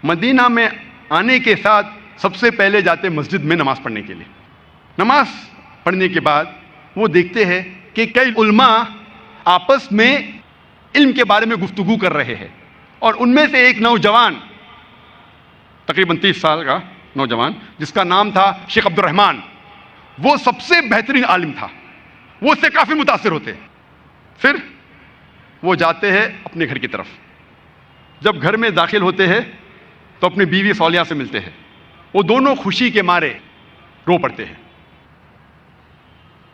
مدینہ میں آنے کے ساتھ سب سے پہلے جاتے مسجد میں نماز پڑھنے کے لیے. نماز پڑھنے کے بعد وہ دیکھتے ہیں کہ کئی علماء آپس میں علم کے بارے میں گفتگو کر رہے ہیں, اور ان میں سے ایک نوجوان, تقریباً 30 سال کا نوجوان, جس کا نام تھا شیخ عبد الرحمان, وہ سب سے بہترین عالم تھا. وہ اس سے کافی متاثر ہوتے. پھر وہ جاتے ہیں اپنے گھر کی طرف. جب گھر میں داخل ہوتے ہیں تو اپنی بیوی صالحہ سے ملتے ہیں. وہ دونوں خوشی کے مارے رو پڑتے ہیں.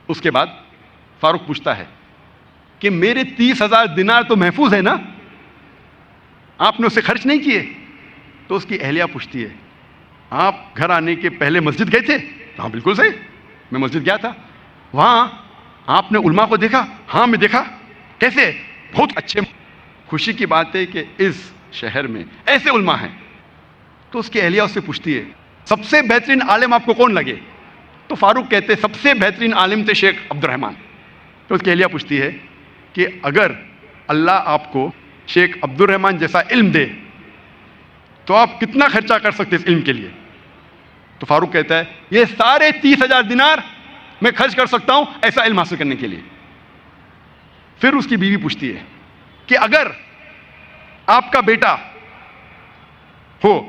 اس کے بعد فاروق پوچھتا ہے کہ میرے 30,000 دینار تو محفوظ ہے نا, آپ نے اسے خرچ نہیں کیے؟ تو اس کی اہلیہ پوچھتی ہے, آپ گھر آنے کے پہلے مسجد گئے تھے؟ ہاں بالکل صحیح, میں مسجد گیا تھا. وہاں آپ نے علماء کو دیکھا؟ ہاں میں دیکھا. کیسے؟ بہت اچھے. خوشی کی بات ہے کہ اس شہر میں ایسے علماء ہیں. تو اس کی اہلیہ اس سے پوچھتی ہے سب سے بہترین عالم آپ کو کون لگے؟ تو فاروق کہتے سب سے بہترین عالم تھے شیخ عبد الرحمان. تو اس کی اہلیہ پوچھتی ہے کہ اگر اللہ آپ کو شیخ عبد الرحمان جیسا علم دے تو آپ کتنا خرچہ کر سکتے اس علم کے لیے؟ تو فاروق کہتا ہے یہ سارے 30,000 دینار میں خرچ کر سکتا ہوں ایسا علم حاصل کرنے کے لیے. پھر اس کی بیوی پوچھتی ہے کہ اگر آپ کا بیٹا ہو,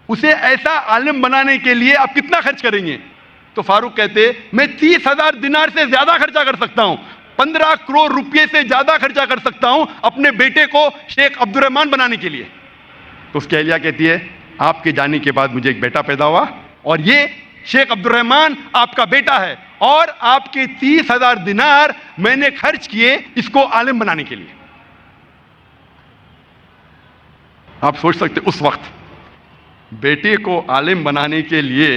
اسے ایسا عالم بنانے کے لیے آپ کتنا خرچ کریں گے؟ تو فاروق کہتے میں 30,000 دینار سے زیادہ خرچہ کر سکتا ہوں, 15 کروڑ روپے سے زیادہ خرچہ کر سکتا ہوں اپنے بیٹے کو شیخ عبد الرحمان بنانے کے لیے. تو اس کی اہلیہ کہتی ہے آپ کے جانے کے بعد مجھے ایک بیٹا پیدا ہوا, اور یہ شیخ عبد الرحمان آپ کا بیٹا ہے, اور آپ کے 30,000 دینار میں نے خرچ کیے اس کو عالم بنانے کے لیے. آپ سوچ سکتے اس وقت بیٹے کو عالم بنانے کے لیے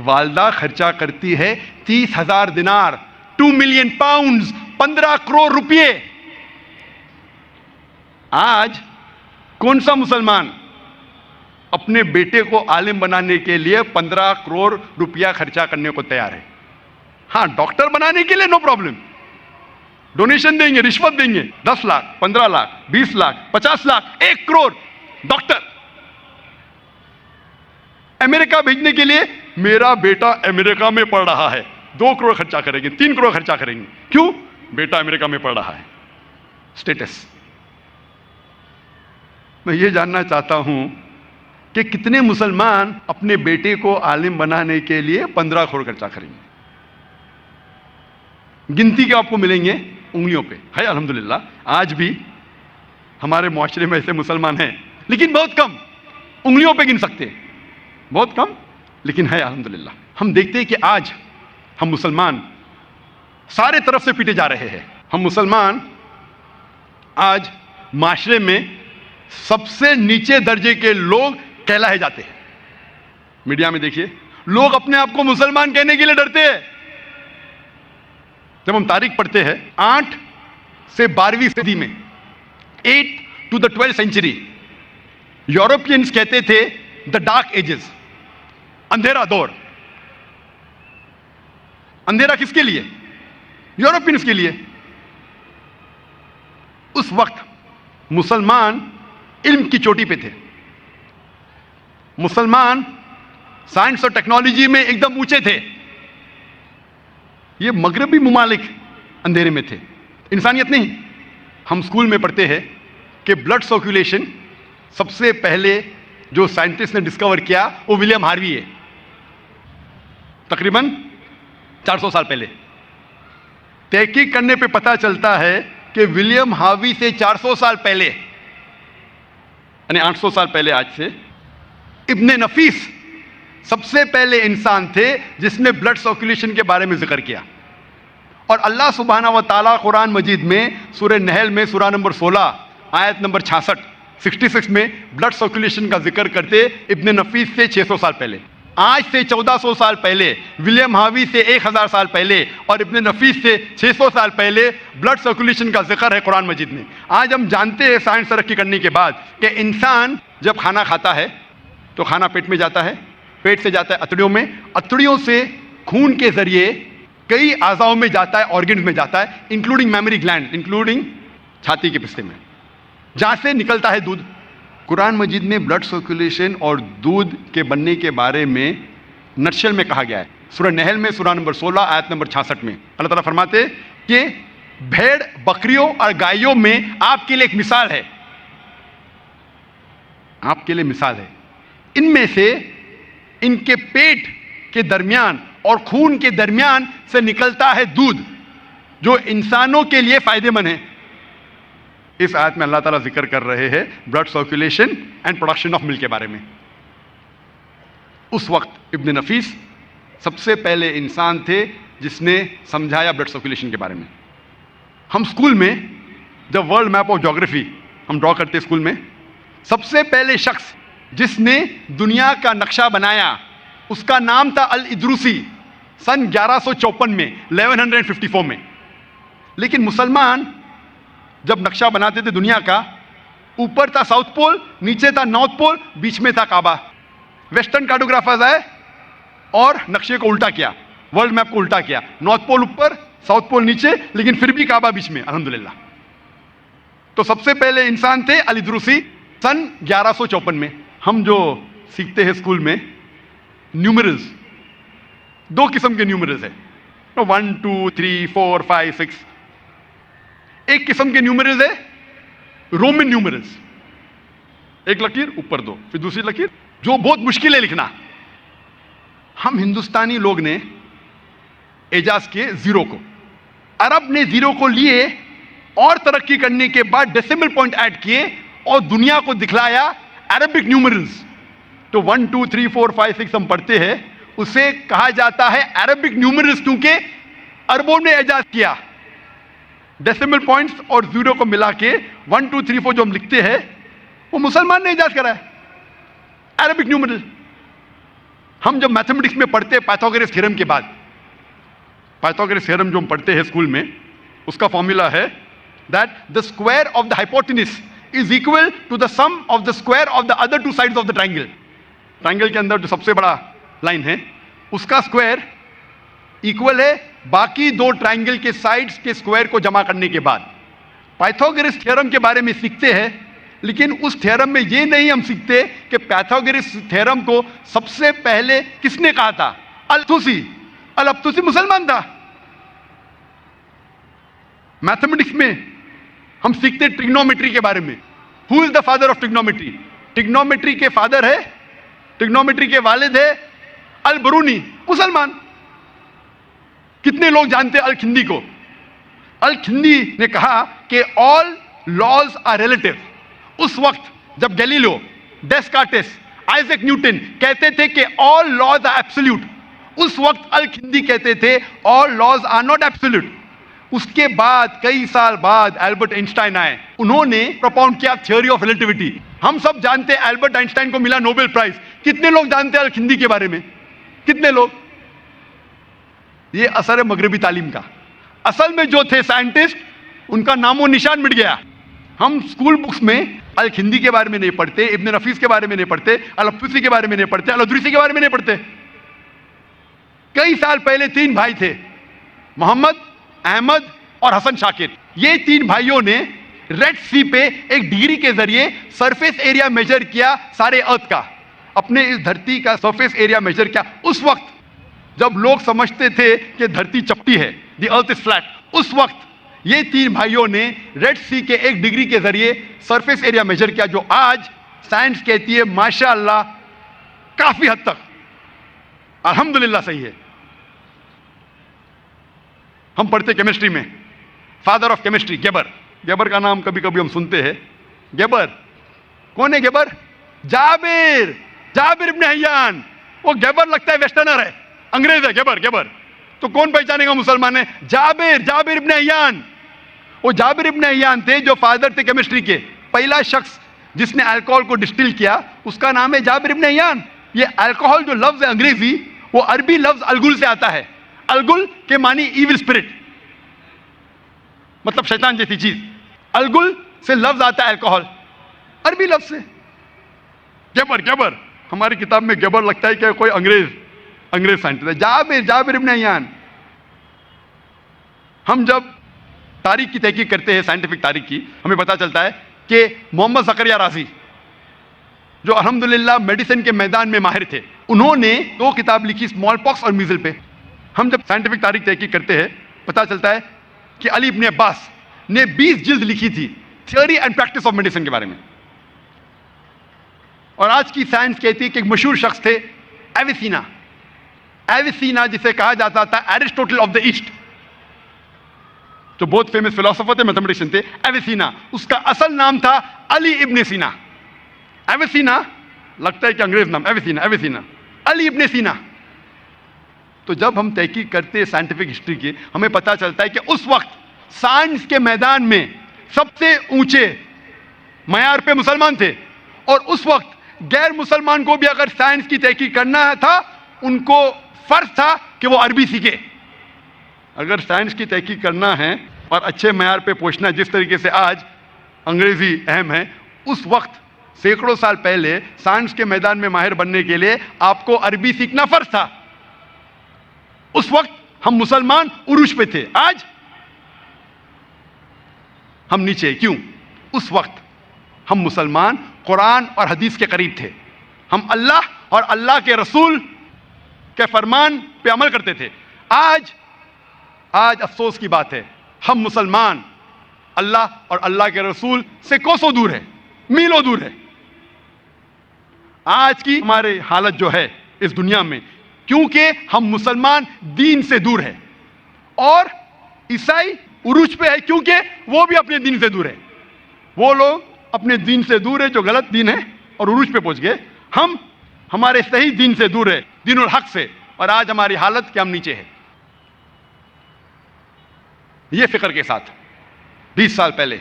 والدہ خرچہ کرتی ہے 30,000 دینار, 2 ملین پاؤنڈز, 15 کروڑ روپے. آج کون سا مسلمان اپنے بیٹے کو عالم بنانے کے لیے 15 کروڑ روپیہ خرچہ کرنے کو تیار ہے؟ ہاں, ڈاکٹر بنانے کے لیے نو پرابلم, ڈونیشن دیں گے, رشوت دیں گے, 10 لاکھ, 15 لاکھ, 20 لاکھ, 50 لاکھ, 1 کروڑ. ڈاکٹر امریکہ بھیجنے کے لیے میرا بیٹا امریکہ میں پڑھ رہا ہے, 2 کروڑ خرچہ کریں گے, 3 کروڑ خرچہ کریں گے. کیوں؟ بیٹا امریکہ میں پڑھ رہا ہے. اسٹیٹس. میں یہ جاننا چاہتا ہوں کہ کتنے مسلمان اپنے بیٹے کو عالم بنانے کے لیے 15 کروڑ خرچہ کریں گے؟ گنتی کے آپ کو ملیں گے انگلیوں پہ. ہے الحمدللہ آج بھی ہمارے معاشرے میں ایسے مسلمان ہیں, لیکن بہت کم, انگلیوں پہ گن سکتے ہیں, بہت کم, لیکن ہے الحمدللہ. ہم دیکھتے ہیں کہ آج ہم مسلمان سارے طرف سے پیٹے جا رہے ہیں. ہم مسلمان آج معاشرے میں سب سے نیچے درجے کے لوگ کہلائے جاتے ہیں. میڈیا میں دیکھیے, لوگ اپنے آپ کو مسلمان کہنے کے لیے ڈرتے ہیں. جب ہم تاریخ پڑھتے ہیں 8 سے 12ویں صدی میں, 8 to the 12th century, Europeans کہتے تھے دا ڈارک ایجز, اندھیرا دور. اندھیرا کس کے لیے؟ یورپینز کے لیے. اس وقت مسلمان علم کی چوٹی پہ تھے, مسلمان سائنس اور ٹیکنالوجی میں ایک دم اونچے تھے. یہ مغربی ممالک اندھیرے میں تھے, انسانیت نہیں. ہم اسکول میں پڑھتے ہیں کہ بلڈ سرکولیشن سب سے پہلے جو سائنٹسٹ نے ڈسکور کیا وہ ولیم ہاروی ہے, تقریباً 400 سال پہلے. تحقیق کرنے پہ پتہ چلتا ہے کہ ولیم ہاروی سے 400 سال پہلے, یعنی 800 سال پہلے آج سے, ابن نفیس سب سے پہلے انسان تھے جس نے بلڈ سرکولیشن کے بارے میں ذکر کیا. اور اللہ سبحانہ و تعالیٰ قرآن مجید میں سورہ نحل میں سورہ نمبر 16 آیت نمبر 66 میں بلڈ سرکولیشن کا ذکر کرتے ابن نفیس سے 600 سال پہلے. آج سے 1400 سال پہلے, ولیم ہاروی سے 1000 سال پہلے, اور ابن نفیس سے 600 سال پہلے بلڈ سرکولیشن کا ذکر ہے قرآن مجید میں. آج ہم جانتے ہیں سائنس ترقی کرنے کے بعد کہ انسان جب کھانا کھاتا ہے تو کھانا پیٹ میں جاتا ہے, پیٹ سے جاتا ہے اتڑیوں میں, اتڑیوں سے خون کے ذریعے کئی اعضاؤں میں جاتا ہے, آرگنز میں جاتا ہے, انکلوڈنگ میموری گلینڈ, انکلوڈنگ چھاتی کے پستے میں, جہاں سے نکلتا ہے دودھ. قرآن مجید میں بلڈ سرکولیشن اور دودھ کے بننے کے بارے میں نٹشل میں کہا گیا ہے. سورہ نحل میں سورہ نمبر 16 آیت نمبر 66 میں اللہ تعالیٰ فرماتے کہ بھیڑ بکریوں اور گائیوں میں آپ کے لیے ایک مثال ہے. آپ کے لیے مثال ہے. ان میں سے ان کے پیٹ کے درمیان اور خون کے درمیان سے نکلتا ہے دودھ جو انسانوں کے لیے فائدے مند ہے. اس آیت میں اللہ تعالیٰ ذکر کر رہے ہیں blood circulation and production of milk کے بارے میں. اس وقت ابن نفیس سب سے پہلے انسان تھے جس نے سمجھایا بلڈ سرکولیشن کے بارے میں. ہم اسکول میں جب ورلڈ میپ آف جیوگرافی ہم ڈرا کرتے اسکول میں, سب سے پہلے شخص جس نے دنیا کا نقشہ بنایا اس کا نام تھا الادروسی, سن 1154 میں 1154 میں. لیکن مسلمان جب نقشہ بناتے تھے دنیا کا, اوپر تھا ساؤتھ پول, نیچے تھا نارتھ پول, بیچ میں تھا کعبہ. ویسٹرن کارٹوگرافرز آئے اور نقشے کو الٹا کیا, ورلڈ میپ کو الٹا کیا, نارتھ پول اوپر ساؤتھ پول نیچے, لیکن پھر بھی کعبہ بیچ میں, الحمدللہ. تو سب سے پہلے انسان تھے الادروسی سن 1154 میں. ہم جو سیکھتے ہیں اسکول میں نیومرلز, دو قسم کے نیومرلز ہیں, 1 2 3 4 5 6. ایک قسم کے نیومرلز ہے رومن نیومرلز, ایک لکیر اوپر دو, پھر دوسری لکیر, جو بہت مشکل ہے لکھنا. ہم ہندوستانی لوگ نے اعجاز کیے زیرو کو, عرب نے زیرو کو لیے اور ترقی کرنے کے بعد ڈیسیمل پوائنٹ ایڈ کیے اور دنیا کو دکھلایا عربک نیومرلز. تو 1 2 3 4 5 6 ہم پڑھتے ہیں, اسے کہا جاتا ہے عربک نیومرلز, کیونکہ عربوں نے اعجاز کیا. ڈیسیمل پوائنٹس اور زیرو کو ملا کے 1 2 3 4 جو ہم لکھتے ہیں وہ مسلمان نے ایجاد کرا ہے, عربک نیومرل. ہم جب میتھمیٹکس میں پڑھتے پائتھاگورس تھیورم کے بعد, پائتھاگورس تھیورم جو ہم پڑھتے ہیں اسکول میں, اس کا فارمولا ہے that the square of the hypotenuse is equal to the sum of the square of the other two sides of the triangle. Triangle کے اندر جو سب سے بڑا لائن ہے اس کا اسکوائر ایکول ہے باقی دو ٹرائنگل کے سائڈز کے اسکوائر کو جمع کرنے کے بعد. پائتھاگورس تھیورم کے بارے میں سیکھتے ہیں, لیکن اس تھیورم میں یہ نہیں ہم سیکھتے کہ پائتھاگورس تھیورم کو سب سے پہلے کس نے کہا تھا. الطوسی. الطوسی مسلمان تھا. میتھمیٹکس میں ہم سیکھتے ٹریگنومیٹری کے بارے میں. Who is the father of trigonometry? Trigonometry کے فادر ہے, ٹریگنومیٹری کے والد ہے البرونی, مسلمان. کتنے لوگ جانتے الکھندی کو؟ الکھندی نے کہا کہ آل لاز آر ریلیٹو. اس وقت جب گیلیلیو, ڈیسکارٹس, آئزیک نیوٹن کہتے تھے کہ آل لاز آر ایبسولوٹ, اس وقت الکھندی کہتے تھے آل لاز آر ناٹ ایبسولوٹ. اس کے بعد کئی سال بعد البرٹ آئنسٹائن آئے, انہوں نے پروپاؤنڈ کیا تھیوری آف ریلیٹیوٹی. ہم سب جانتے ہیں البرٹ آئنسٹائن کو ملا نوبل پرائز. کتنے لوگ جانتے ہیں الکھندی کے بارے میں؟ کتنے لوگ؟ یہ اثر ہے مغربی تعلیم کا. اصل میں جو تھے سائنٹسٹ ان کا نام و نشان مٹ گیا. ہم اسکول بکس میں الکھندی کے بارے میں نہیں پڑھتے, ابن نفیس کے بارے میں نہیں پڑھتے, الطوسی کے بارے میں نہیں پڑھتے, الادریسی کے بارے میں نہیں پڑھتے. کئی سال پہلے 3 بھائی تھے, محمد, احمد اور حسن شاکر. یہ 3 بھائیوں نے ریڈ سی پہ ایک ڈگری کے ذریعے سرفیس ایریا میجر کیا سارے ارتھ کا, اپنے اس دھرتی کا سرفیس ایریا میجر کیا. اس وقت جب لوگ سمجھتے تھے کہ دھرتی چپٹی ہے, دی ارتھ از فلیٹ, اس وقت یہ 3 بھائیوں نے ریڈ سی کے ایک ڈگری کے ذریعے سرفیس ایریا میجر کیا, جو آج سائنس کہتی ہے ماشاء اللہ کافی حد تک الحمدللہ صحیح ہے. ہم پڑھتے کیمسٹری میں فادر آف کیمسٹری گیبر. گیبر کا نام کبھی کبھی ہم سنتے ہیں. گیبر کون ہے؟ گیبر جابر, جابر ابن حیان. وہ گیبر لگتا ہے ویسٹرنر ہے, انگریز ہے. گیبر, گیبر تو کون پہچانے گا مسلمان ہے؟ جابر, جابر ابن حیان. وہ جابر ابن حیان تھے جو فادر تھے کیمسٹری کے. پہلا شخص جس نے الکوہل کو ڈسٹل کیا اس کا نام ہے جابر ابن حیان. یہ الکوہل جو لفظ ہے انگریزی, وہ عربی لفظ الگل سے آتا ہے. الگل کے معنی ایول اسپرٹ, مطلب شیطان جیسی چیز. الگل سے لفظ آتا ہے الکوہل, عربی لفظ سے. گیبر, گیبر ہماری کتاب میں گیبر لگتا ہے کہ کوئی انگریز سائنٹسٹ ہے. جابر, جابر ابن حیان. ہم جب تاریخ کی تحقیق کرتے ہیں, سائنٹیفک تاریخ کی, ہمیں پتا چلتا ہے کہ محمد زکریا رازی جو الحمدللہ میڈیسن کے میدان میں ماہر تھے. انہوں نے 2 کتاب لکھی اسمال پاکس اور میزل پہ. ہم جب سائنٹیفک تاریخ تحقیق کرتے ہیں پتا چلتا ہے کہ علی ابن عباس نے 20 جلد لکھی تھی theory and practice of medicine کے بارے میں. اور آج کی سائنس کہتی ہے کہ ایک مشہور شخص تھے ایویسینا. ایویسینا جسے کہا جاتا تھا ایرسٹوٹل آف دا ایسٹ, جو بہت فیمس فلاسفر تھے, میتھمیٹیشین تھے. ایویسینا, اس کا اصل نام تھا علی ابن سینا. ایویسینا لگتا ہے کہ انگریز نام, ایویسینا علی ابن سینا. تو جب ہم تحقیق کرتے ہیں سائنٹیفک ہسٹری کی, ہمیں پتا چلتا ہے کہ اس وقت سائنس کے میدان میں سب سے اونچے معیار پہ مسلمان تھے, اور اس وقت غیر مسلمان کو بھی اگر سائنس کی تحقیق کرنا تھا ان کو فرض تھا کہ وہ عربی سیکھے. اگر سائنس کی تحقیق کرنا ہے اور اچھے معیار پہ پہنچنا ہے, جس طریقے سے آج انگریزی اہم ہے, اس وقت سینکڑوں سال پہلے سائنس کے میدان میں ماہر بننے کے لیے آپ کو عربی سیکھنا فرض تھا. اس وقت ہم مسلمان عروج پہ تھے, آج ہم نیچے. کیوں؟ اس وقت ہم مسلمان قرآن اور حدیث کے قریب تھے. ہم اللہ اور اللہ کے رسول کے فرمان پہ عمل کرتے تھے. آج افسوس کی بات ہے, ہم مسلمان اللہ اور اللہ کے رسول سے کوسوں دور ہے, میلوں دور ہے. آج کی ہماری حالت جو ہے اس دنیا میں, کیونکہ ہم مسلمان دین سے دور ہے, اور عیسائی عروج پہ ہے کیونکہ وہ بھی اپنے دین سے دور ہے. وہ لوگ اپنے دین سے دور ہے جو غلط دین ہے اور عروج پہ پہنچ گئے. ہم ہمارے صحیح دین سے دور ہے, دین الحق سے, اور آج ہماری حالت کہ ہم نیچے ہے. یہ فکر کے ساتھ 20 سال پہلے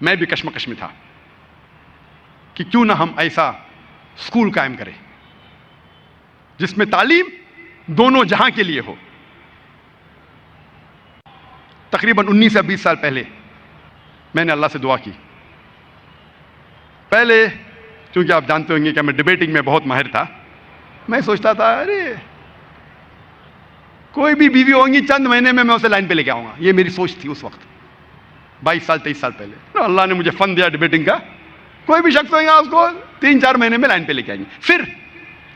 میں بھی کشمکش میں تھا کہ کیوں نہ ہم ایسا اسکول قائم کریں جس میں تعلیم دونوں جہاں کے لیے ہو. تقریباً 19 سے 20 سال پہلے میں نے اللہ سے دعا کی. پہلے چونکہ آپ جانتے ہوں گے کہ میں ڈبیٹنگ میں بہت ماہر تھا, میں سوچتا تھا ارے کوئی بھی بیوی ہوں گی چند مہینے میں اسے لائن پہ لے کے آؤں گا. یہ میری سوچ تھی اس وقت 22 سال 23 سال پہلے. اللہ نے مجھے فن دیا ڈبیٹنگ کا, کوئی بھی شخص ہوگا اس کو 3-4 مہینے میں لائن پہ لے کے آئیں گے. پھر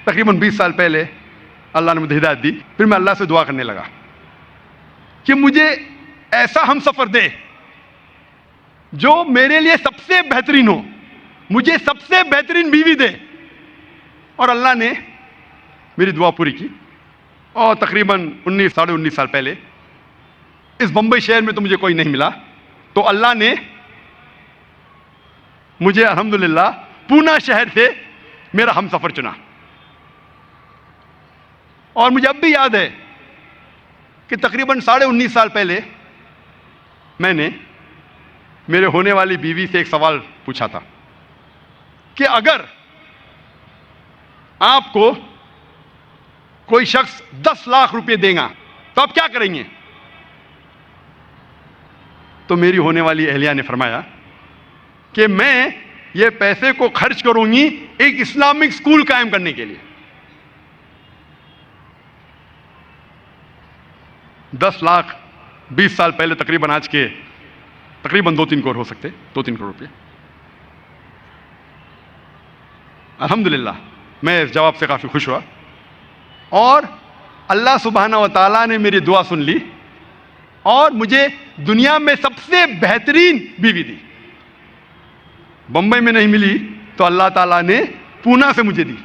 تقریباً 20 سال پہلے اللہ نے مجھے ہدایت دی. پھر میں اللہ سے دعا کرنے لگا کہ مجھے ایسا ہم سفر دے جو میرے لیے سب سے بہترین ہو, مجھے سب سے بہترین بیوی دے. اور اللہ نے میری دعا پوری کی, اور تقریباً 19 سال پہلے اس بمبئی شہر میں تو مجھے کوئی نہیں ملا, تو اللہ نے مجھے الحمدللہ پونا شہر سے میرا ہم سفر چنا. اور مجھے اب بھی یاد ہے کہ تقریباً 19.5 سال پہلے میں نے میرے ہونے والی بیوی سے ایک سوال پوچھا تھا کہ اگر آپ کو کوئی شخص 10 لاکھ روپے دے گا تو آپ کیا کریں گے؟ تو میری ہونے والی اہلیہ نے فرمایا کہ میں یہ پیسے کو خرچ کروں گی ایک اسلامک اسکول قائم کرنے کے لیے. 10 لاکھ 20 سال پہلے تقریباً آج کے تقریباً 2-3 کروڑ ہو سکتے, 2-3 کروڑ روپے. الحمدللہ میں اس جواب سے کافی خوش ہوا, اور اللہ سبحانہ و تعالیٰ نے میری دعا سن لی اور مجھے دنیا میں سب سے بہترین بیوی دی. بمبئی میں نہیں ملی تو اللہ تعالیٰ نے پونا سے مجھے دی.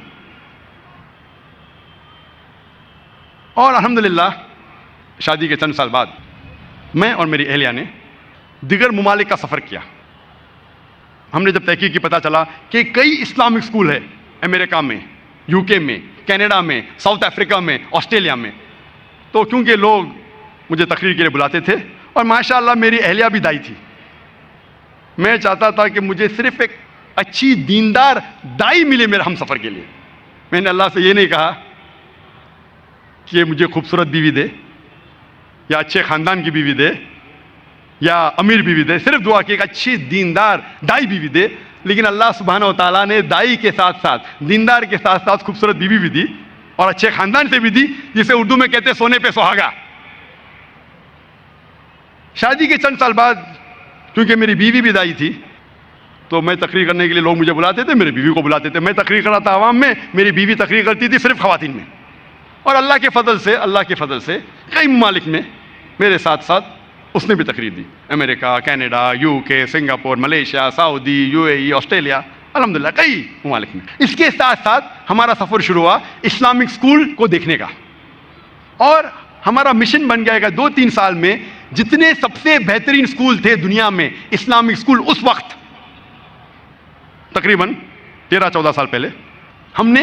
اور الحمدللہ شادی کے چند سال بعد میں اور میری اہلیہ نے دیگر ممالک کا سفر کیا. ہم نے جب تحقیق کی پتہ چلا کہ کئی اسلامک اسکول ہے امریکہ میں, یو کے میں, کینیڈا میں, ساؤتھ افریقہ میں, آسٹریلیا میں. تو کیونکہ لوگ مجھے تقریر کے لیے بلاتے تھے اور ماشاءاللہ میری اہلیہ بھی دائی تھی, میں چاہتا تھا کہ مجھے صرف ایک اچھی دیندار دائی ملے میرے ہم سفر کے لیے. میں نے اللہ سے یہ نہیں کہا کہ مجھے خوبصورت بیوی دے یا اچھے خاندان کی بیوی دے یا امیر بیوی دے, صرف دعا کی ایک اچھی دیندار دائی بیوی دے. لیکن اللہ سبحانہ و تعالیٰ نے دائی کے ساتھ ساتھ دیندار کے ساتھ ساتھ خوبصورت بیوی بھی دی اور اچھے خاندان سے بھی دی, جسے اردو میں کہتے سونے پہ سہاگا. شادی کے چند سال بعد کیونکہ میری بیوی بھی دائی تھی تو میں تقریر کرنے کے لیے لوگ مجھے بلاتے تھے, میری بیوی کو بلاتے تھے. میں تقریر کر رہا تھا عوام میں, میری بیوی تقریر کرتی تھی صرف خواتین میں. اور اللہ کے فضل سے کئی ممالک میں میرے ساتھ ساتھ اس نے بھی تقریر دی. America, Canada, U K, Singapore, Malaysia, سعودی, یو اے ای, آسٹریلیا, الحمدللہ کئی ممالک میں. اس کے ساتھ ساتھ ہمارا سفر شروع ہوا اسلامک اسکول کو دیکھنے کا, اور ہمارا مشن بن گیا کہ 2-3 سال میں جتنے سب سے بہترین اسکول تھے دنیا میں, اسلامک اسکول اس وقت تقریباً 13-14 سال پہلے, ہم نے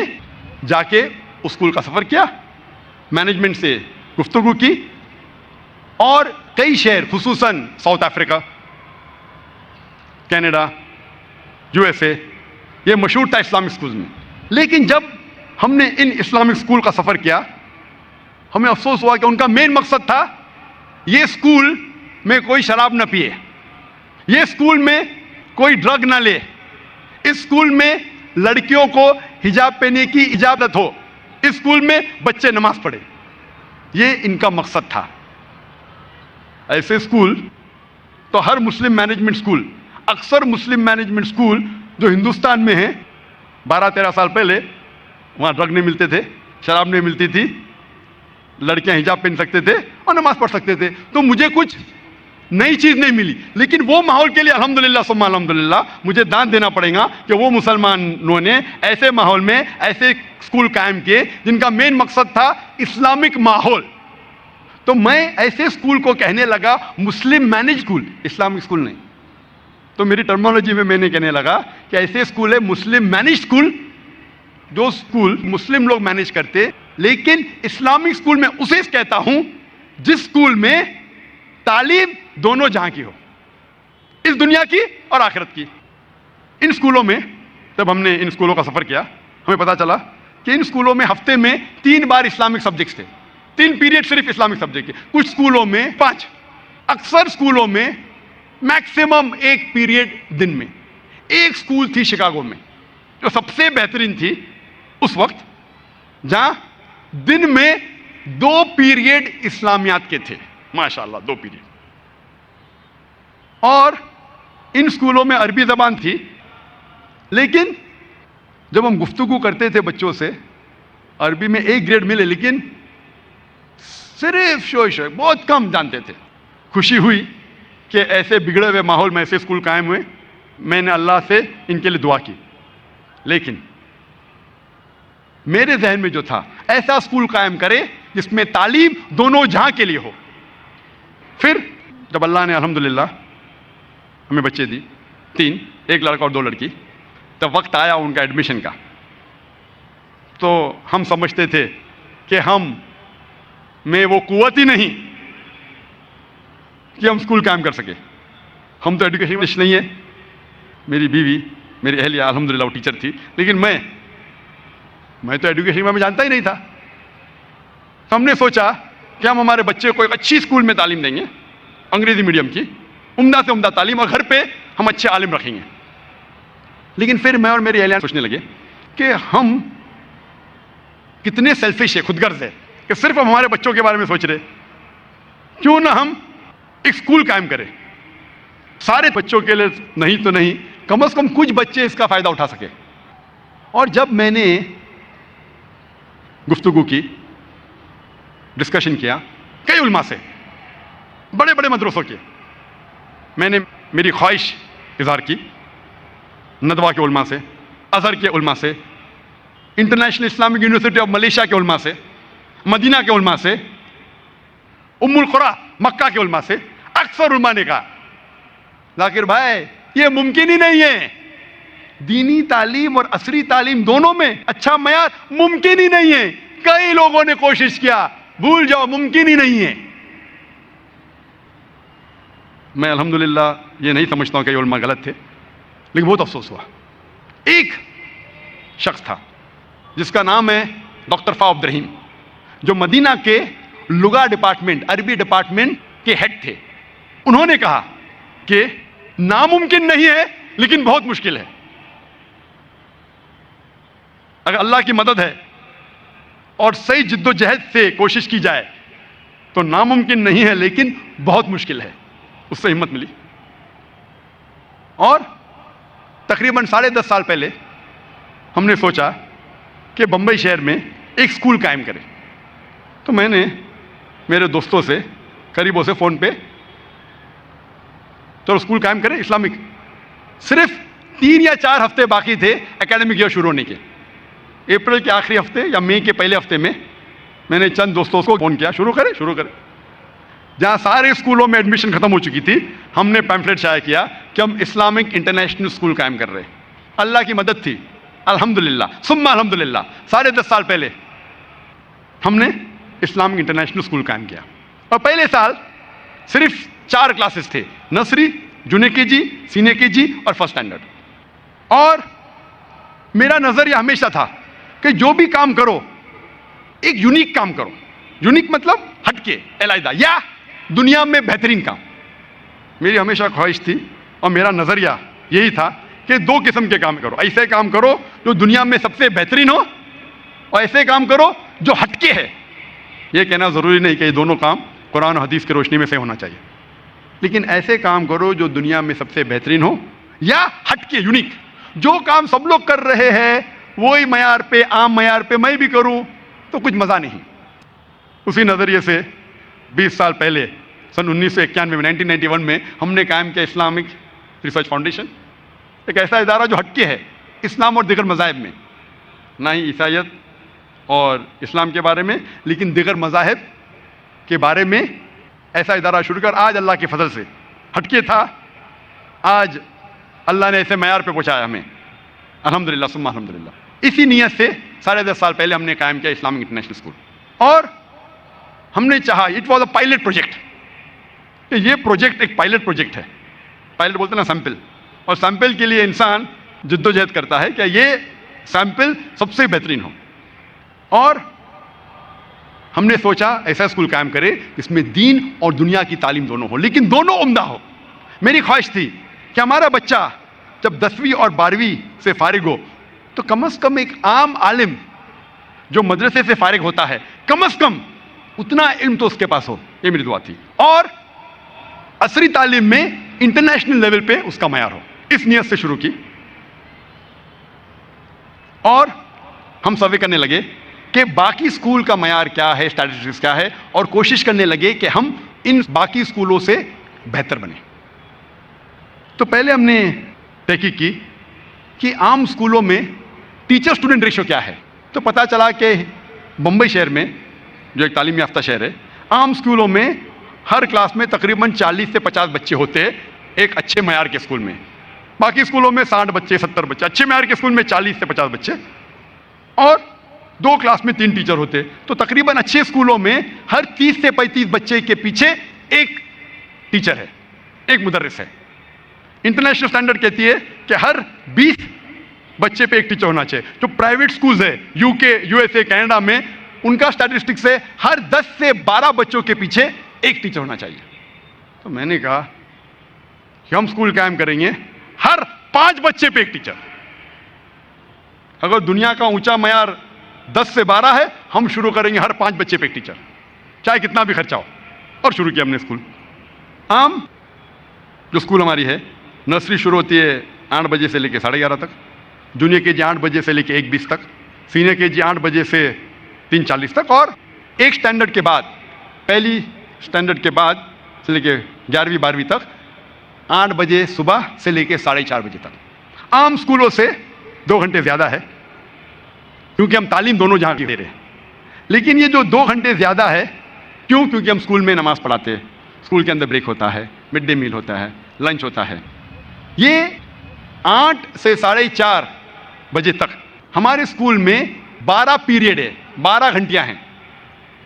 جا کے اسکول کا سفر کیا, مینجمنٹ سے گفتگو کی, اور کئی شہر خصوصاً South Africa, Canada, U S A, یہ مشہور تھا اسلامک اسکول میں. لیکن جب ہم نے ان اسلامک اسکول کا سفر کیا, ہمیں افسوس ہوا کہ ان کا مین مقصد تھا یہ اسکول میں کوئی شراب نہ پیے, یہ اسکول میں کوئی ڈرگ نہ لے, اس اسکول میں لڑکیوں کو حجاب پہننے کی اجازت ہو, اس اسکول میں بچے نماز پڑھے. یہ ان کا مقصد تھا. ایسے اسکول تو ہر مسلم مینجمنٹ اسکول, اکثر مسلم مینجمنٹ اسکول جو ہندوستان میں ہیں, 12-13 سال پہلے وہاں ڈرگ نہیں ملتے تھے, شراب نہیں ملتی تھی, لڑکیاں حجاب پہن سکتے تھے اور نماز پڑھ سکتے تھے. تو مجھے کچھ نئی چیز نہیں ملی, لیکن وہ ماحول کے لیے الحمدللہ ثم الحمدللہ مجھے دان دینا پڑے گا کہ وہ مسلمانوں نے ایسے ماحول میں ایسے اسکول قائم کیے جن کا مین مقصد تھا اسلامک ماحول. تو میں ایسے اسکول کو کہنے لگا مسلم مینج اسکول, اسلامک اسکول نہیں. تو میری ٹرمنالوجی میں نے کہنے لگا کہ ایسے اسکول ہے مسلم مینج اسکول, جو اسکول مسلم لوگ مینج کرتے, لیکن اسلامک اسکول میں اسے کہتا ہوں جس اسکول میں تعلیم دونوں جہاں کی ہو, اس دنیا کی اور آخرت کی. ان اسکولوں میں جب ہم نے ان اسکولوں کا سفر کیا, ہمیں پتا چلا کہ ان اسکولوں میں ہفتے میں 3 بار اسلامک سبجیکٹس تھے, 3 پیریڈ صرف اسلامک سبجیکٹ کے. کچھ اسکولوں میں 5, اکثر اسکولوں میں میکسیمم 1 پیریڈ دن میں. ایک اسکول تھی شکاگو میں جو سب سے بہترین تھی اس وقت, جہاں دن میں 2 پیریڈ اسلامیات کے تھے, ماشاءاللہ 2 پیریڈ. اور ان اسکولوں میں عربی زبان تھی, لیکن جب ہم گفتگو کرتے تھے بچوں سے, عربی میں 1 گریڈ ملے لیکن صرف شوئے بہت کم جانتے تھے. خوشی ہوئی کہ ایسے بگڑے ہوئے ماحول میں ایسے اسکول قائم ہوئے. میں نے اللہ سے ان کے لیے دعا کی, لیکن میرے ذہن میں جو تھا ایسا اسکول قائم کرے جس میں تعلیم دونوں جہاں کے لیے ہو. پھر جب اللہ نے الحمدللہ ہمیں بچے دی, 3, 1 لڑکا اور 2 لڑکی, تب وقت آیا ان کا ایڈمیشن کا. تو ہم سمجھتے تھے کہ ہم میں وہ قوت ہی نہیں کہ ہم اسکول قائم کر سکے. ہم تو ایجوکیشن نہیں ہے. میری بیوی, میری اہلیہ الحمدللہ وہ ٹیچر تھی, لیکن میں تو ایجوکیشن میں جانتا ہی نہیں تھا. تو ہم نے سوچا کہ ہم ہمارے بچے کو ایک اچھی اسکول میں تعلیم دیں گے, انگریزی میڈیم کی, عمدہ سے عمدہ تعلیم, اور گھر پہ ہم اچھے عالم رکھیں گے. لیکن پھر میں اور میری اہلیہ سوچنے لگے کہ ہم کتنے سیلفش ہے, خود غرض ہے کہ صرف ہم ہمارے بچوں کے بارے میں سوچ رہے. کیوں نہ ہم ایک اسکول قائم کریں, سارے بچوں کے لیے نہیں تو نہیں, کم از کم کچھ بچے اس کا فائدہ اٹھا سکے. اور جب میں نے گفتگو کی, ڈسکشن کیا کئی علماء سے, بڑے بڑے مدرسوں کے, میں نے میری خواہش اظہار کی ندوہ کے علماء سے, ازہر کے علماء سے, international Islamic university of Malaysia کے علماء سے, مدینہ کے علماء سے, ام القریٰ مکہ کے علماء سے. اکثر علماء نے کہا ذاکر بھائی یہ ممکن ہی نہیں ہے, دینی تعلیم اور عصری تعلیم دونوں میں اچھا معیار ممکن ہی نہیں ہے. کئی لوگوں نے کوشش کیا, بھول جاؤ, ممکن ہی نہیں ہے. میں الحمدللہ یہ نہیں سمجھتا ہوں کہ یہ علماء غلط تھے, لیکن بہت افسوس ہوا. ایک شخص تھا جس کا نام ہے ڈاکٹر فا عبد الرحیم, جو مدینہ کے لغہ ڈپارٹمنٹ, عربی ڈپارٹمنٹ کے ہیڈ تھے. انہوں نے کہا کہ ناممکن نہیں ہے لیکن بہت مشکل ہے. اگر اللہ کی مدد ہے اور صحیح جد و جہد سے کوشش کی جائے تو ناممکن نہیں ہے لیکن بہت مشکل ہے. اس سے ہمت ملی. اور تقریباً 10.5 سال پہلے ہم نے سوچا کہ بمبئی شہر میں ایک اسکول قائم کرے. تو میں نے میرے دوستوں سے قریبوں سے فون پہ تو اسکول قائم کرے اسلامک. صرف 3 یا 4 ہفتے باقی تھے اکیڈمک ایئر شروع ہونے کے. اپریل کے آخری ہفتے یا مئی کے پہلے ہفتے میں نے چند دوستوں کو فون کیا شروع کرے. جہاں سارے اسکولوں میں ایڈمیشن ختم ہو چکی تھی, ہم نے پیمفلیٹ شائع کیا کہ ہم اسلامک انٹرنیشنل اسکول قائم کر رہے ہیں. اللہ کی مدد تھی, الحمدللہ ثم الحمدللہ. 10.5 سال پہلے ہم نے اسلامک انٹرنیشنل اسکول قائم کیا. اور پہلے سال صرف 4 کلاسز تھے, نرسری, جونیئر کے جی, سینئر کے جی اور فرسٹ اسٹینڈرڈ. اور میرا نظریہ ہمیشہ تھا کہ جو بھی کام کرو ایک یونیک کام کرو. یونیک مطلب ہٹ کے, علیحدہ, یا دنیا میں بہترین کام. میری ہمیشہ خواہش تھی اور میرا نظریہ یہی تھا کہ 2 قسم کے کام کرو. ایسے کام کرو جو دنیا میں سب سے بہترین ہو, اور ایسے کام کرو جو ہٹ کے ہے. یہ کہنا ضروری نہیں کہ یہ دونوں کام قرآن و حدیث کی روشنی میں سے ہونا چاہیے, لیکن ایسے کام کرو جو دنیا میں سب سے بہترین ہو یا ہٹ کے, یونیک. جو کام سب لوگ کر رہے ہیں وہی معیار پہ, عام معیار پہ میں بھی کروں تو کچھ مزہ نہیں. اسی نظریے سے 20 سال پہلے سن 1991 میں 1991 میں ہم نے قائم کیا اسلامک ریسرچ فاؤنڈیشن. ایک ایسا ادارہ جو ہٹ کے ہے اسلام اور دیگر مذاہب میں, نہ ہی عیسائیت اور اسلام کے بارے میں, لیکن دیگر مذاہب کے بارے میں ایسا ادارہ شروع کر آج اللہ کے فضل سے ہٹ کے تھا, آج اللہ نے ایسے معیار پہ پہنچایا ہمیں, الحمدللہ ثم الحمدللہ. اسی نیت سے 10.5 سال پہلے ہم نے قائم کیا اسلامک انٹرنیشنل اسکول. اور ہم نے چاہا, it was a pilot project, کہ یہ پروجیکٹ ایک پائلٹ پروجیکٹ ہے. پائلٹ بولتے ہیں نا سیمپل, اور سیمپل کے لیے انسان جدوجہد کرتا ہے کہ یہ سیمپل سب سے بہترین ہو. اور ہم نے سوچا ایسا اسکول قائم کرے جس میں دین اور دنیا کی تعلیم دونوں ہو, لیکن دونوں عمدہ ہو. میری خواہش تھی کہ ہمارا بچہ جب 10ویں اور 12ویں سے فارغ ہو تو کم از کم ایک عام عالم جو مدرسے سے فارغ ہوتا ہے کم از کم اتنا علم تو اس کے پاس ہو. یہ میری دعا تھی. اور عصری تعلیم میں انٹرنیشنل لیول پہ اس کا معیار ہو. اس نیت سے شروع کی. اور ہم سروے کرنے لگے کہ باقی اسکول کا معیار کیا ہے, اسٹیٹسٹکس کیا ہے, اور کوشش کرنے لگے کہ ہم ان باقی اسکولوں سے بہتر بنیں. تو پہلے ہم نے تحقیق کی کہ عام اسکولوں میں ٹیچر اسٹوڈنٹ ریشو کیا ہے. تو پتہ چلا کہ بمبئی شہر میں, جو ایک تعلیم یافتہ شہر ہے, عام اسکولوں میں ہر کلاس میں تقریباً 40 سے 50 بچے ہوتے ایک اچھے معیار کے اسکول میں. باقی اسکولوں میں 60 بچے, 70 بچے. اچھے معیار کے اسکول میں 40 سے 50 بچے, اور 2 کلاس میں 3 ٹیچر ہوتے. تو تقریباً اچھے اسکولوں میں ہر 30 سے 35 بچے کے پیچھے ایک ٹیچر ہے, ایک مدرس ہے. انٹرنیشنل اسٹینڈرڈ کہتی ہے کہ ہر 20 بچے پہ ایک ٹیچر ہونا چاہیے. جو پرائیویٹ اسکولز ہے UK, USA, کینیڈا میں, ان کا اسٹیٹسٹکس ہے ہر 10 سے 12 بچوں کے پیچھے ایک ٹیچر ہونا چاہیے. تو میں نے کہا کہ ہم اسکول قائم کریں گے ہر 5 بچے پہ ایک ٹیچر. اگر دنیا کا اونچا معیار 10 سے 12 ہے, ہم شروع کریں گے ہر 5 بچے پہ ایک ٹیچر, چاہے کتنا بھی خرچہ ہو. اور شروع کیا ہم نے اسکول. عام جو اسکول ہماری ہے, نرسری شروع ہوتی ہے 8 بجے سے لے کے 11:30 تک, جونیئر کے جی 8 بجے سے لے کے 1:20 تک, سینئر کے جی 8 بجے سے 3:40 تک, اور ایک اسٹینڈرڈ کے بعد, پہلی اسٹینڈرڈ کے بعد سے لے کے 11ویں 12ویں تک 8 بجے صبح سے لے کے 4:30 بجے تک. عام اسکولوں سے 2 گھنٹے زیادہ ہے کیونکہ ہم تعلیم دونوں جہاں کی دے رہے ہیں. لیکن یہ جو 2 گھنٹے زیادہ ہے کیوں؟ کیونکہ ہم اسکول میں نماز پڑھاتے ہیں, اسکول کے اندر بریک ہوتا ہے, مڈ ڈے میل ہوتا ہے, لنچ ہوتا ہے. یہ 8 سے 4:30 بجے تک ہمارے اسکول میں 12 پیریڈ ہے, 12 گھنٹیاں ہیں.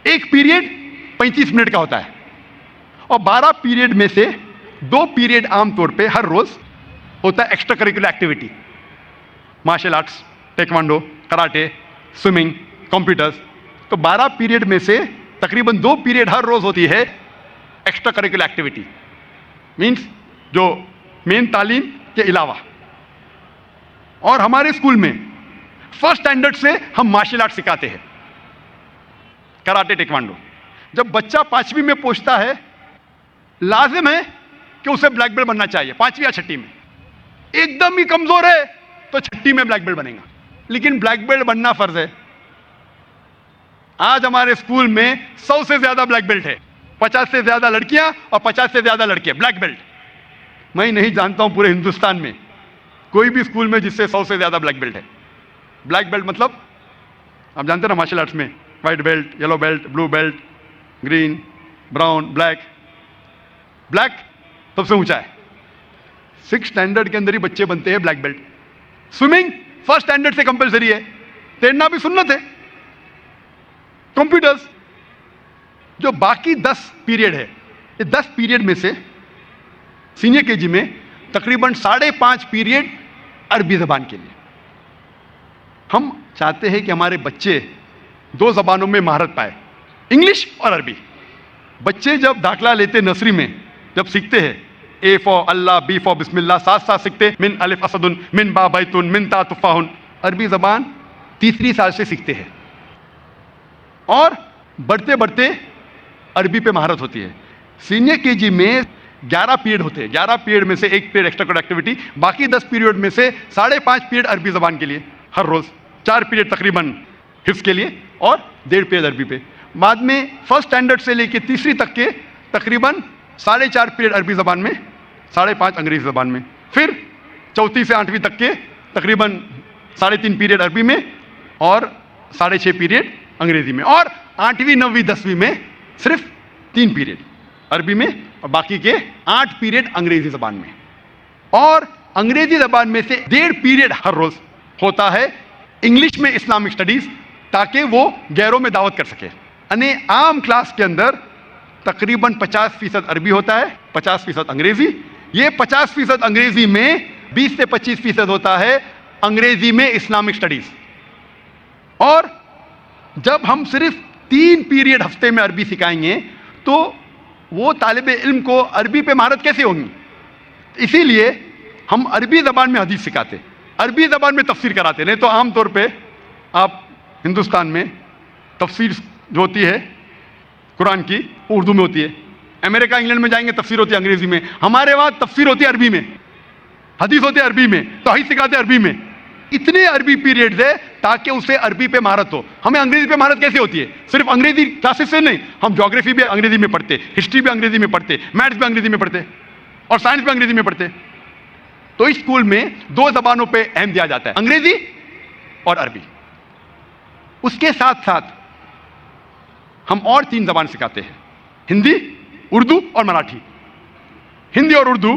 ایک پیریڈ 35 منٹ کا ہوتا ہے, اور 12 پیریڈ میں سے 2 پیریڈ عام طور پہ ہر روز ہوتا ہے extracurricular activity, martial arts, taekwondo, karate, swimming, computers. تو 12 پیریڈ میں سے تقریباً 2 پیریڈ ہر روز ہوتی ہے ایکسٹرا کریکولر ایکٹیویٹی, مینس جو مین تعلیم کے علاوہ. اور ہمارے اسکول میں فرسٹ اسٹینڈرڈ سے ہم مارشل آرٹ سکھاتے ہیں, کراٹے, ٹیکوانڈو. جب بچہ 5ویں میں پہنچتا ہے لازم ہے کہ اسے بلیک بیلٹ بننا چاہیے 5ویں یا 6ٹھی میں. ایک دم ہی کمزور ہے تو چھٹی میں بلیک بیلٹ بنے گا، لیکن بلیک بیلٹ بننا فرض ہے۔ آج ہمارے اسکول میں 100 سے زیادہ بلیک بیلٹ ہے، 50 سے زیادہ لڑکیاں اور 50 سے زیادہ لڑکے بلیک بیلٹ۔ میں نہیں جانتا ہوں پورے ہندوستان میں کوئی بھی اسکول میں جس سے 100 سے زیادہ بلیک بیلٹ ہے۔ بلیک بیلٹ مطلب آپ جانتے ہیں نا مارشل آرٹس میں white belt, yellow belt, blue belt, green, brown, black. Black سب سے اونچا ہے، 6 اسٹینڈرڈ کے اندر ہی بچے بنتے ہیں بلیک بیلٹ۔ سوئمنگ 1 اسٹینڈرڈ سے کمپلسری ہے، تیرنا بھی سنت ہے۔ کمپیوٹرز جو باقی 10 پیریڈ ہے، یہ 10 پیریڈ میں سے سینئر کے جی میں تقریباً 5.5 پیریڈ عربی زبان کے لیے۔ ہم چاہتے ہیں کہ ہمارے بچے 2 زبانوں میں مہارت پائے، انگلش اور عربی۔ بچے جب داخلہ لیتے نرسری میں، جب سیکھتے ہیں اے فور اللہ، بی فور بسم اللہ، ساتھ ساتھ سیکھتے من الف اسد، من با بیتن، من تا تفاح۔ عربی زبان تیسری سال سے سیکھتے ہیں اور بڑھتے بڑھتے عربی پہ مہارت ہوتی ہے۔ سینئر کے جی میں 11 پیریڈ ہوتے ہیں، 11 پیریڈ میں سے 1 پیریڈ ایکسٹرا کوریکولر ایکٹیویٹی، باقی 10 پیریڈ میں سے 5.5 پیریڈ عربی زبان کے لیے ہر روز، 4 پیریڈ تقریباً حفظ کے لیے اور 1.5 پیریڈ عربی پہ۔ بعد میں 1 اسٹینڈرڈ سے لے کے تیسری تک کے تقریباً 4.5 پیریڈ عربی زبان میں، 5.5 انگریزی زبان میں، پھر چوتھی سے 8ویں تک کے تقریباً 3.5 پیریڈ عربی میں اور 6.5 پیریڈ انگریزی میں، اور 8ویں 9ویں 10ویں میں صرف 3 پیریڈ عربی میں اور باقی کے 8 پیریڈ انگریزی زبان میں۔ اور انگریزی زبان میں سے 1.5 پیریڈ ہر روز ہوتا ہے انگلش میں اسلامک اسٹڈیز، تاکہ وہ غیروں میں دعوت کر سکے۔ یعنی عام کلاس کے اندر تقریباً 50% عربی ہوتا ہے، 50% انگریزی۔ یہ 50% انگریزی میں 20 سے 25% ہوتا ہے انگریزی میں اسلامک اسٹڈیز۔ اور جب ہم صرف 3 پیریڈ ہفتے میں عربی سکھائیں گے تو وہ طالب علم کو عربی پہ مہارت کیسے ہوگی؟ اسی لیے ہم عربی زبان میں حدیث سکھاتے، عربی زبان میں تفسیر کراتے۔ نہیں تو عام طور پہ آپ ہندوستان میں تفسیر جو ہوتی ہے قرآن کی اردو میں ہوتی ہے، امریکہ انگلینڈ میں جائیں گے تفسیر ہوتی ہے انگریزی میں، ہمارے وہاں تفسیر ہوتی ہے عربی میں، حدیث ہوتی ہے عربی میں، توحید سکھاتے ہیں عربی میں۔ اتنے عربی پیریڈز ہے تاکہ اسے عربی پہ مہارت ہو۔ ہمیں انگریزی پہ مہارت کیسے ہوتی ہے؟ صرف انگریزی کلاسز سے نہیں، ہم جغرافی بھی انگریزی میں پڑھتے، ہسٹری بھی انگریزی میں پڑھتے، میتھس بھی انگریزی میں پڑھتے اور سائنس بھی انگریزی میں پڑھتے۔ تو اس اسکول میں 2 زبانوں پہ اہم دیا جاتا ہے، انگریزی اور عربی۔ اس کے ساتھ ساتھ ہم اور 3 زبان سکھاتے ہیں، ہندی، اردو اور مراٹھی۔ ہندی اور اردو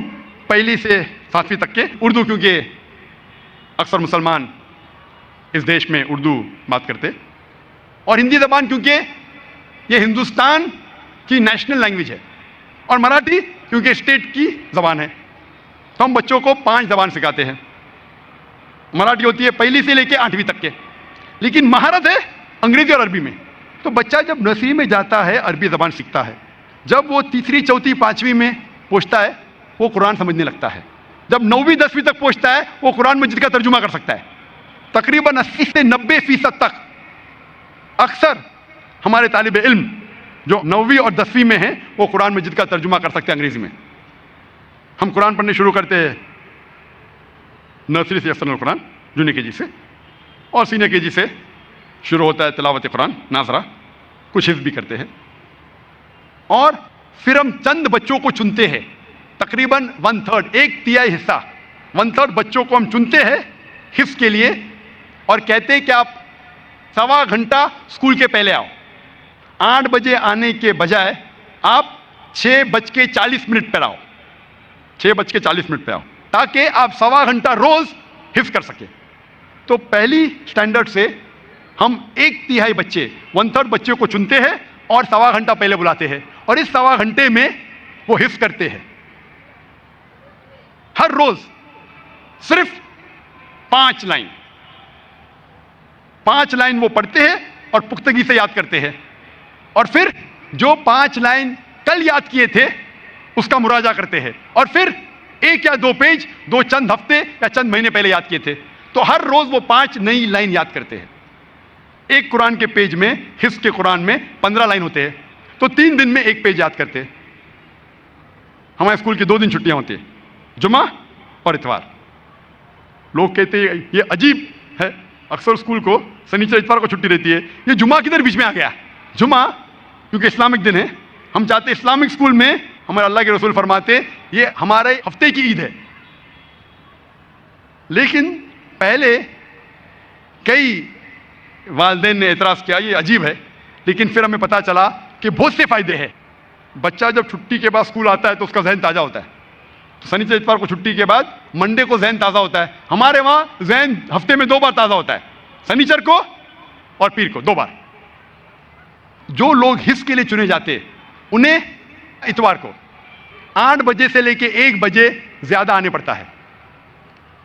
1 سے 7ویں تک کے، اردو کیونکہ اکثر مسلمان اس دیش میں اردو بات کرتے، اور ہندی زبان کیونکہ یہ ہندوستان کی نیشنل لینگویج ہے، اور مراٹھی کیونکہ اسٹیٹ کی زبان ہے۔ تو ہم بچوں کو 5 زبان سکھاتے ہیں۔ مراٹھی ہوتی ہے 1 سے لے کے 8ویں تک کے، لیکن مہارت ہے انگریزی اور عربی میں۔ تو بچہ جب نرسری میں جاتا ہے عربی زبان سیکھتا ہے، جب وہ 3ری 4تھی 5ویں میں پہنچتا ہے وہ قرآن سمجھنے لگتا ہے، جب 9ویں 10ویں تک پہنچتا ہے وہ قرآن مجید کا ترجمہ کر سکتا ہے۔ تقریباً 80 سے 90% تک اکثر ہمارے طالب علم جو 9ویں اور 10ویں میں ہیں وہ قرآن مجید کا ترجمہ کر سکتے ہیں انگریزی میں۔ ہم قرآن پڑھنے شروع کرتے ہیں نرسری سے افضل القرآن، جونیئر کے جی سے، اور سینئر کے جی سے شروع ہوتا ہے تلاوت قرآن ناظرہ، کچھ حفظ بھی کرتے ہیں۔ اور پھر ہم چند بچوں کو چنتے ہیں، تقریباً 1/3 1/3 حصہ 1/3 بچوں کو ہم چنتے ہیں حفظ کے لیے، اور کہتے ہیں کہ آپ 1.25 گھنٹہ اسکول کے پہلے آؤ۔ 8 بجے آنے کے بجائے آپ 6:40 پر آؤ، 6:40 پہ آؤ، تاکہ آپ 1.25 گھنٹہ روز حفظ کر سکیں۔ تو پہلی اسٹینڈرڈ سے ہم 1/3 بچے 1/3 بچے کو چنتے ہیں اور 1.25 گھنٹہ پہلے بلاتے ہیں، اور اس 1.25 گھنٹے میں وہ حفظ کرتے ہیں۔ ہر روز صرف 5 لائن 5 لائن وہ پڑھتے ہیں اور پختگی سے یاد کرتے ہیں، اور پھر جو 5 لائن کل یاد کیے تھے اس کا مراجعہ کرتے ہیں، اور پھر 1 یا 2 پیج جو چند ہفتے یا چند مہینے پہلے یاد کیے تھے۔ تو ہر روز وہ 5 نئی لائن یاد کرتے ہیں۔ ایک قرآن کے پیج میں، حفظ کے قرآن میں 15 لائن ہوتے ہیں، تو 3 دن میں 1 پیج یاد کرتے ہیں۔ ہمارے اسکول کی 2 دن چھٹیاں ہوتی ہیں، جمعہ اور اتوار۔ لوگ کہتے ہیں یہ عجیب ہے, اکثر اسکول کو سنیچر اتوار کو چھٹی رہتی ہے, یہ جمعہ کدھر بیچ میں آ گیا؟ جمعہ کیونکہ اسلامک دن ہے, ہم چاہتے اسلامک اسکول میں ہمارے اللہ کے رسول فرماتے یہ ہمارے ہفتے کی عید ہے. لیکن پہلے کئی والدین نے اعتراض کیا یہ عجیب ہے, لیکن پھر ہمیں پتا چلا کہ بہت سے فائدے ہیں. بچہ جب چھٹی کے بعد اسکول آتا ہے تو اس کا ذہن تازہ ہوتا ہے. تو سنیچر اتوار کو چھٹی کے بعد منڈے کو ذہن تازہ ہوتا ہے. ہمارے وہاں ذہن ہفتے میں 2 بار تازہ ہوتا ہے, سنیچر کو اور پیر کو 2 بار. جو لوگ حفظ کے لیے چنے جاتے انہیں اتوار کو 8 بجے سے لے کے 1 بجے زیادہ آنے پڑتا ہے.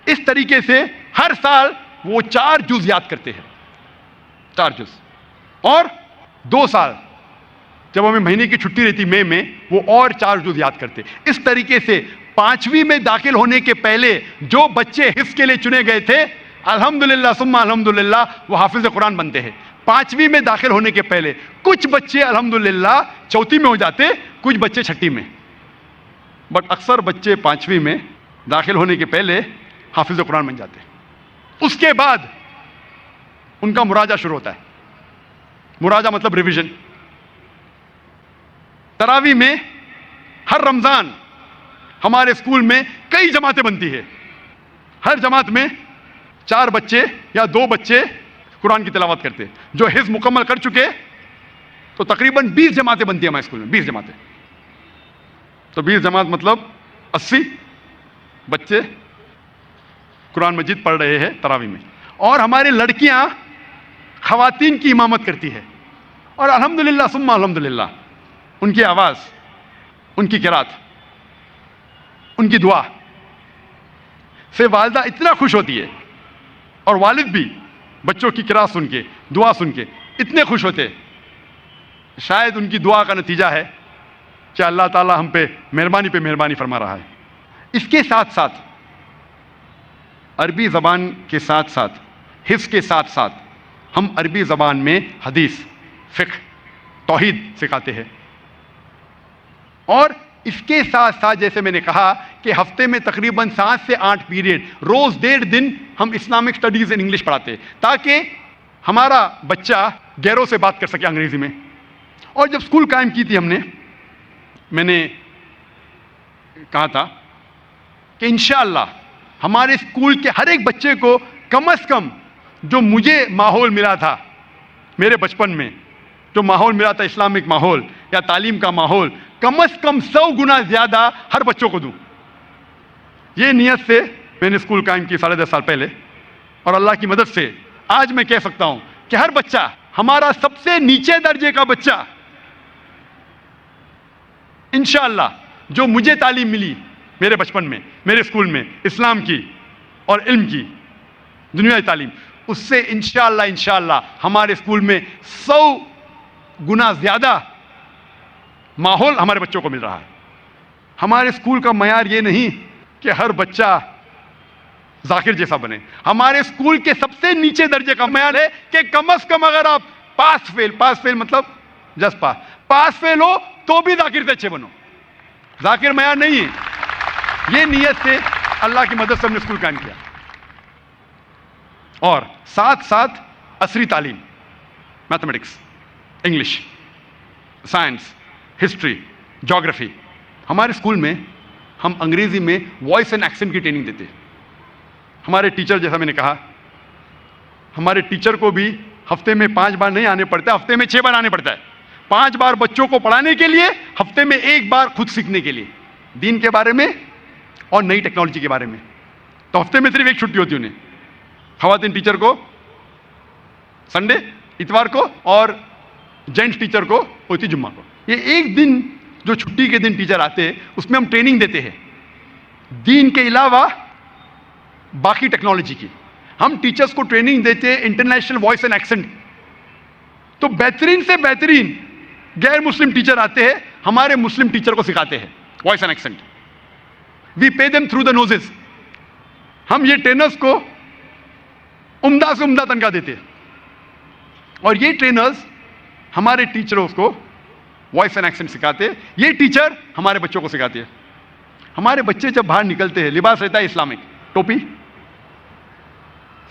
اس طریقے سے ہر سال وہ 4 جز یاد کرتے ہیں, 4 جز. اور 2 سال جب ہمیں مہینے کی چھٹی رہتی مئی میں, وہ اور 4 جز یاد کرتے. اس طریقے سے 5ویں میں داخل ہونے کے پہلے جو بچے حفظ کے لیے چنے گئے تھے, الحمدللہ ثم الحمدللہ وہ حافظ قرآن بنتے ہیں. 5ویں میں داخل ہونے کے پہلے کچھ بچے الحمدللہ 4تھی میں ہو جاتے, کچھ بچے 6ٹھی میں, بٹ اکثر بچے 5ویں میں داخل ہونے کے پہلے حافظ قرآن بن جاتے. اس کے بعد ان کا مراجعہ شروع ہوتا ہے. مراجعہ مطلب ریویژن. تراویح میں ہر رمضان ہمارے اسکول میں کئی جماعتیں بنتی ہے. ہر جماعت میں 4 بچے یا 2 بچے قرآن کی تلاوت کرتے. جو حفظ مکمل کر چکے تو تقریباً 20 جماعتیں بنتی ہیں ہمارے اسکول میں, 20 جماعتیں. تو 20 جماعت مطلب 80 بچے قرآن مجید پڑھ رہے ہیں تراویح میں. اور ہماری لڑکیاں خواتین کی امامت کرتی ہے, اور الحمدللہ ثم الحمدللہ ان کی آواز, ان کی قرات, ان کی دعا سے والدہ اتنا خوش ہوتی ہے, اور والد بھی بچوں کی قرات سن کے, دعا سن کے اتنے خوش ہوتے. شاید ان کی دعا کا نتیجہ ہے کہ اللہ تعالیٰ ہم پہ مہربانی فرما رہا ہے. اس کے ساتھ ساتھ عربی زبان کے ساتھ ساتھ حفظ کے ساتھ ساتھ ہم عربی زبان میں حدیث, فقہ, توحید سکھاتے ہیں. اور اس کے ساتھ ساتھ جیسے میں نے کہا کہ ہفتے میں تقریباً 7 سے 8 پیریڈ, روز 1.5 دن ہم اسلامک اسٹڈیز ان انگلش پڑھاتے ہیں, تاکہ ہمارا بچہ غیروں سے بات کر سکے انگریزی میں. اور جب اسکول قائم کی تھی ہم نے, میں نے کہا تھا کہ انشاءاللہ ہمارے اسکول کے ہر ایک بچے کو کم از کم جو مجھے ماحول ملا تھا میرے بچپن میں, جو ماحول ملا تھا اسلامک ماحول یا تعلیم کا ماحول, کم از کم 100 گنا زیادہ ہر بچوں کو دوں. یہ نیت سے میں نے اسکول قائم کی 10.5 سال پہلے, اور اللہ کی مدد سے آج میں کہہ سکتا ہوں کہ ہر بچہ, ہمارا سب سے نیچے درجے کا بچہ انشاءاللہ جو مجھے تعلیم ملی میرے بچپن میں, میرے اسکول میں, اسلام کی اور علم کی دنیاوی تعلیم, اس سے انشاءاللہ ہمارے اسکول میں 100 گنا زیادہ ماحول ہمارے بچوں کو مل رہا ہے. ہمارے اسکول کا معیار یہ نہیں کہ ہر بچہ ذاکر جیسا بنے. ہمارے اسکول کے سب سے نیچے درجے کا معیار ہے کہ کم از کم اگر آپ پاس فیل مطلب جسٹ پاس فیل ہو تو بھی ذاکر سے اچھے بنو. ذاکر معیار نہیں ہے. یہ نیت سے اللہ کی مدد سے ہم نے اسکول قائم کیا. اور ساتھ ساتھ عصری تعلیم, میتھمیٹکس, انگلش, سائنس, ہسٹری, جغرافی. ہمارے اسکول میں ہم انگریزی میں وائس اینڈ ایکسنٹ کی ٹریننگ دیتے. ہمارے ٹیچر, جیسا میں نے کہا, ہمارے ٹیچر کو بھی ہفتے میں 5 بار نہیں آنے پڑتا, ہفتے میں 6 بار آنے پڑتا ہے. 5 بار بچوں کو پڑھانے کے لیے, ہفتے میں 1 بار خود سیکھنے کے لیے, دین کے بارے میں اور نئی ٹیکنالوجی کے بارے میں. تو ہفتے میں صرف 1 چھٹی ہوتی انہیں, خواتین ٹیچر کو سنڈے, اتوار کو, اور جینٹس ٹیچر کو ہوتی جمعہ کو. یہ 1 دن جو چھٹی کے دن ٹیچر آتے ہیں اس میں ہم ٹریننگ دیتے ہیں دین کے علاوہ باقی ٹیکنالوجی کی. ہم ٹیچرز کو ٹریننگ دیتے ہیں انٹرنیشنل وائس اینڈ ایکسنٹ. تو بہترین سے بہترین غیر مسلم ٹیچر آتے ہیں, ہمارے مسلم ٹیچر کو سکھاتے ہیں voice and accent. We pay them through the nose. ہم یہ ٹرینرز کو عمدہ سے عمدہ تنخواہ دیتے ہیں, اور یہ ٹرینرز ہمارے ٹیچروں کو وائس اینڈ ایکسنٹ سکھاتے ہیں. یہ ٹیچر ہمارے بچوں کو سکھاتے ہیں. ہمارے بچے جب باہر نکلتے ہیں, لباس رہتا ہے اسلامک, ٹوپی,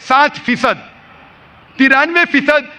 7%। 93%,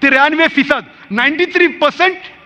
93%, 93%